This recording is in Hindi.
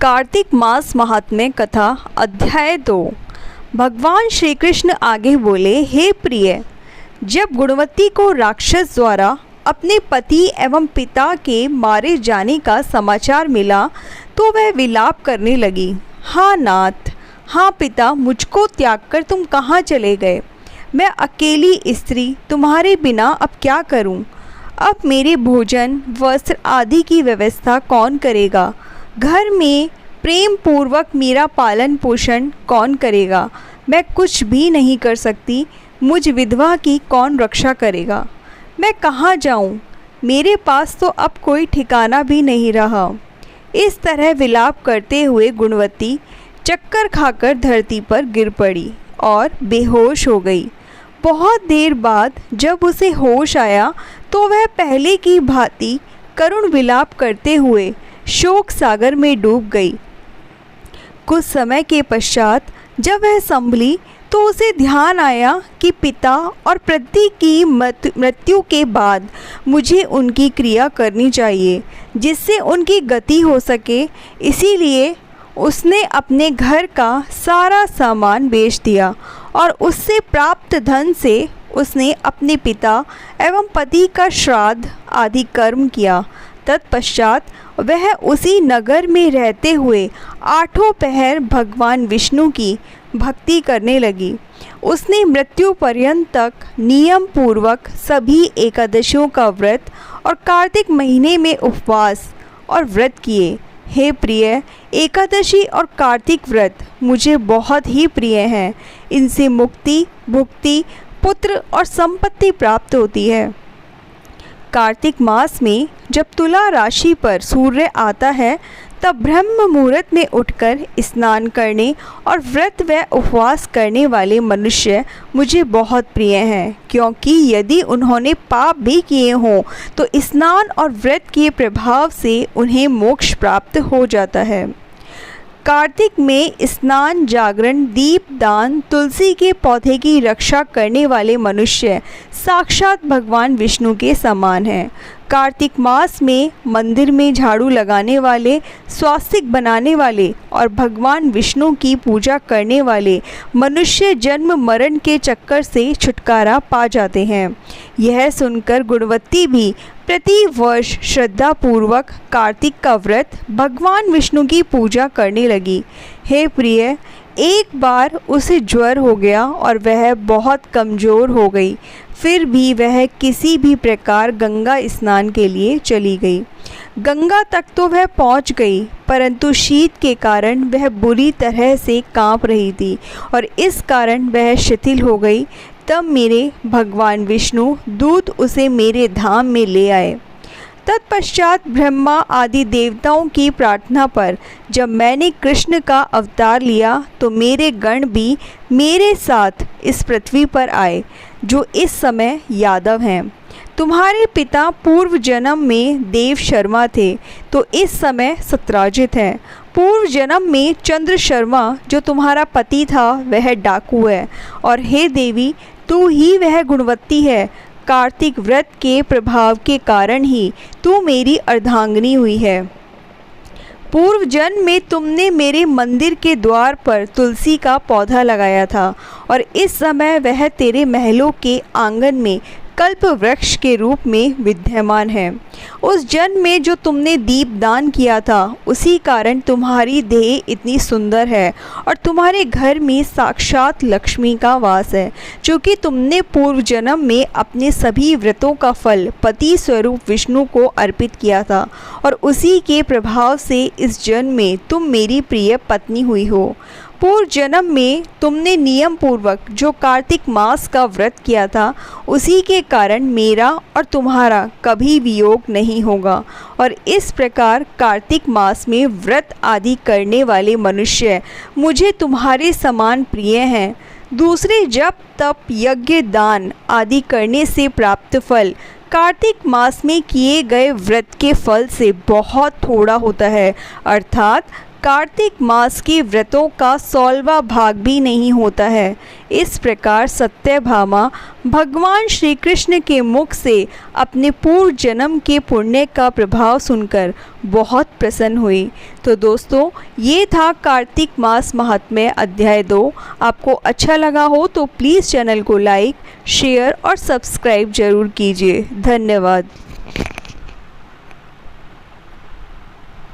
कार्तिक मास महात्म्य कथा अध्याय 2। भगवान श्री कृष्ण आगे बोले, हे प्रिय, जब गुणवती को राक्षस द्वारा अपने पति एवं पिता के मारे जाने का समाचार मिला तो वह विलाप करने लगी। हाँ नाथ, हाँ पिता, मुझको त्याग कर तुम कहाँ चले गए? मैं अकेली स्त्री तुम्हारे बिना अब क्या करूं? अब मेरे भोजन वस्त्र आदि की व्यवस्था कौन करेगा? घर में प्रेम पूर्वक मेरा पालन पोषण कौन करेगा? मैं कुछ भी नहीं कर सकती। मुझ विधवा की कौन रक्षा करेगा? मैं कहाँ जाऊँ? मेरे पास तो अब कोई ठिकाना भी नहीं रहा। इस तरह विलाप करते हुए गुणवती चक्कर खाकर धरती पर गिर पड़ी और बेहोश हो गई। बहुत देर बाद जब उसे होश आया तो वह पहले की भांति करुण विलाप करते हुए शोक सागर में डूब गई। कुछ समय के पश्चात जब वह संभली तो उसे ध्यान आया कि पिता और पति की मृत्यु के बाद मुझे उनकी क्रिया करनी चाहिए जिससे उनकी गति हो सके। इसीलिए उसने अपने घर का सारा सामान बेच दिया और उससे प्राप्त धन से उसने अपने पिता एवं पति का श्राद्ध आदि कर्म किया। तत्पश्चात वह उसी नगर में रहते हुए आठों पहर भगवान विष्णु की भक्ति करने लगी। उसने मृत्यु पर्यंत तक नियम पूर्वक सभी एकादशियों का व्रत और कार्तिक महीने में उपवास और व्रत किए। हे प्रिय, एकादशी और कार्तिक व्रत मुझे बहुत ही प्रिय हैं। इनसे मुक्ति, भुक्ति, पुत्र और संपत्ति प्राप्त होती है। कार्तिक मास में जब तुला राशि पर सूर्य आता है तब ब्रह्म मुहूर्त में उठकर स्नान करने और व्रत व उपवास करने वाले मनुष्य मुझे बहुत प्रिय हैं, क्योंकि यदि उन्होंने पाप भी किए हों तो स्नान और व्रत के प्रभाव से उन्हें मोक्ष प्राप्त हो जाता है। कार्तिक में स्नान, जागरण, दीप दान, तुलसी के पौधे की रक्षा करने वाले मनुष्य साक्षात भगवान विष्णु के समान हैं। कार्तिक मास में मंदिर में झाड़ू लगाने वाले, स्वास्तिक बनाने वाले और भगवान विष्णु की पूजा करने वाले मनुष्य जन्म मरण के चक्कर से छुटकारा पा जाते हैं। यह सुनकर गुणवती भी प्रति वर्ष श्रद्धा पूर्वक कार्तिक का व्रत भगवान विष्णु की पूजा करने लगी। हे प्रिय, एक बार उसे ज्वर हो गया और वह बहुत कमज़ोर हो गई। फिर भी वह किसी भी प्रकार गंगा स्नान के लिए चली गई। गंगा तक तो वह पहुंच गई, परंतु शीत के कारण वह बुरी तरह से कांप रही थी और इस कारण वह शिथिल हो गई। तब मेरे भगवान विष्णु दूत उसे मेरे धाम में ले आए। तत्पश्चात ब्रह्मा आदि देवताओं की प्रार्थना पर जब मैंने कृष्ण का अवतार लिया तो मेरे गण भी मेरे साथ इस पृथ्वी पर आए, जो इस समय यादव हैं। तुम्हारे पिता पूर्व जन्म में देव शर्मा थे तो इस समय सत्राजित हैं। पूर्व जन्म में चंद्र शर्मा जो तुम्हारा पति था वह डाकू है। और हे देवी, तू ही वह गुणवती है। कार्तिक व्रत के प्रभाव के कारण ही तू मेरी अर्धांगिनी हुई है। पूर्व जन्म में तुमने मेरे मंदिर के द्वार पर तुलसी का पौधा लगाया था और इस समय वह तेरे महलों के आंगन में कल्प वृक्ष के रूप में विद्यमान है। उस जन्म में जो तुमने दीप दान किया था उसी कारण तुम्हारी देह इतनी सुंदर है और तुम्हारे घर में साक्षात लक्ष्मी का वास है, क्योंकि तुमने पूर्व जन्म में अपने सभी व्रतों का फल पति स्वरूप विष्णु को अर्पित किया था और उसी के प्रभाव से इस जन्म में तुम मेरी प्रिय पत्नी हुई हो। पूर्व जन्म में तुमने नियम पूर्वक जो कार्तिक मास का व्रत किया था उसी के कारण मेरा और तुम्हारा कभी वियोग नहीं होगा। और इस प्रकार कार्तिक मास में व्रत आदि करने वाले मनुष्य मुझे तुम्हारे समान प्रिय हैं। दूसरे जप, तप, यज्ञ, दान आदि करने से प्राप्त फल कार्तिक मास में किए गए व्रत के फल से बहुत थोड़ा होता है। अर्थात कार्तिक मास के व्रतों का 16वां भाग भी नहीं होता है। इस प्रकार सत्यभामा भगवान श्री कृष्ण के मुख से अपने पूर्व जन्म के पुण्य का प्रभाव सुनकर बहुत प्रसन्न हुई। तो दोस्तों, ये था कार्तिक मास महात्म्य अध्याय 2। आपको अच्छा लगा हो तो प्लीज़ चैनल को लाइक, शेयर और सब्सक्राइब जरूर कीजिए। धन्यवाद।